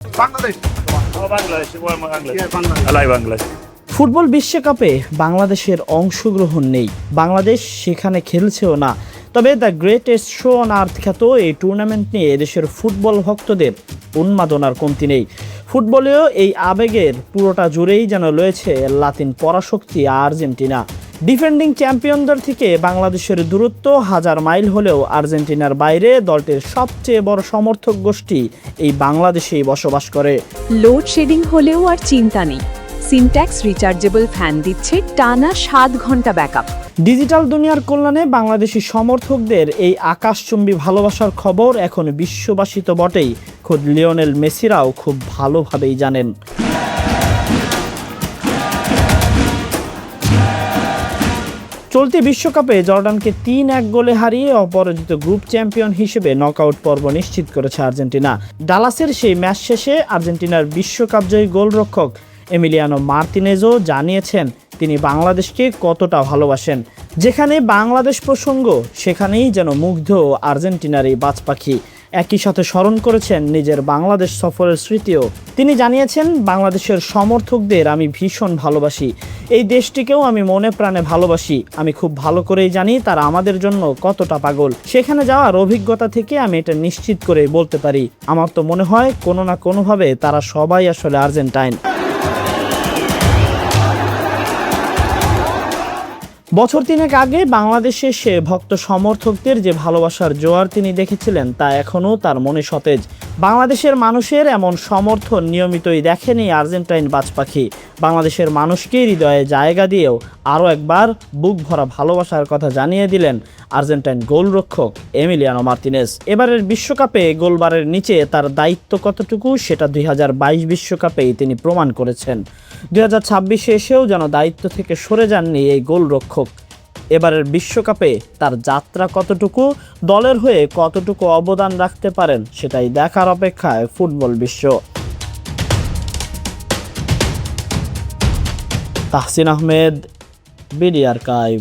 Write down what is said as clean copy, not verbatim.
Bangladesh. Bangladesh. Football বিশ্বকাপে বাংলাদেশের অংশগ্রহণ নেই, বাংলাদেশ সেখানে খেলছেও না। তবে the greatest show on earth খ্যাত এই টুর্নামেন্ট নিয়ে এদেশের ফুটবল ভক্তদের উন্মাদনার কমতি নেই। ফুটবলেও এই আবেগের পুরোটা জুড়েই যেন রয়েছে লাতিন পরাশক্তি আর্জেন্টিনা। ডিফেন্ডিং চ্যাম্পিয়নদের থেকে বাংলাদেশের দূরত্ব 1000 মাইল হলেও আর্জেন্টিনার বাইরে দলটির সবচেয়ে বড় সমর্থক গোষ্ঠী এই বাংলাদেশেই বসবাস করে। লোডশেডিং হলেও আর চিন্তা নেই, সিনট্যাক্স রিচার্জেবল ফ্যান দিচ্ছে টানা 7 ঘন্টা ব্যাকআপ। ডিজিটাল দুনিয়ার কল্যাণে বাংলাদেশি সমর্থকদের এই আকাশচুম্বী ভালোবাসার খবর এখন বিশ্ববাসী তো বটেই, খোদ লিওনেল মেসিরাও খুব ভালোভাবেই জানেন। চলতি বিশ্বকাপে জর্ডানকে 3-1 গোলে হারিয়ে অপরাজিত গ্রুপ চ্যাম্পিয়ন হিসেবে নকআউট পর্ব নিশ্চিত করেছে আর্জেন্টিনা। ডালাসের সেই ম্যাচ শেষে আর্জেন্টিনার বিশ্বকাপজয়ী গোলরক্ষক এমিলিয়ানো মার্তিনেজও জানিয়েছেন তিনি বাংলাদেশকে কতটা ভালোবাসেন। যেখানে বাংলাদেশ প্রসঙ্গ সেখানেই যেন মুগ্ধ আর্জেন্টিনার এই বাজ পাখি। একই সাথে স্মরণ করেছেন নিজের বাংলাদেশ সফরের স্মৃতিও। তিনি জানিয়েছেন, বাংলাদেশের সমর্থকদের আমি ভীষণ ভালোবাসি, এই দেশটিকেও আমি মনে প্রাণে ভালোবাসি। আমি খুব ভালো করেই জানি তারা আমাদের জন্য কতটা পাগল। সেখানে যাওয়ার অভিজ্ঞতা থেকে আমি এটা নিশ্চিত করে বলতে পারি, আমার তো মনে হয় কোনো না কোনোভাবে তারা সবাই আসলে আর্জেন্টাইন। বছর 3 আগে বাংলাদেশে সে ভক্ত সমর্থকদের যে ভালোবাসার জোয়ার তিনি দেখেছিলেন তা এখনও তার মনে সতেজ। বাংলাদেশের মানুষের এমন সমর্থন নিয়মিতই দেখেনি আর্জেন্টাইন বাজ পাখি। বাংলাদেশের মানুষকে হৃদয়ে জায়গা দিয়েও আরও একবার বুক ভরা ভালোবাসার কথা জানিয়ে দিলেন আর্জেন্টাইন গোলরক্ষক এমিলিয়ানো মার্তিনেজ। এবারের বিশ্বকাপে গোলবারের নিচে তার দায়িত্ব কতটুকু সেটা 2022 বিশ্বকাপেই তিনি প্রমাণ করেছেন। 2026-এ এসেও যেন দায়িত্ব থেকে সরে যাননি এই গোলরক্ষক। এবারের বিশ্বকাপে তার যাত্রা কতটুকু, দলের হয়ে কতটুকু অবদান রাখতে পারেন সেটাই দেখার অপেক্ষায় ফুটবল বিশ্ব। Tahsin Ahmed, BD archive.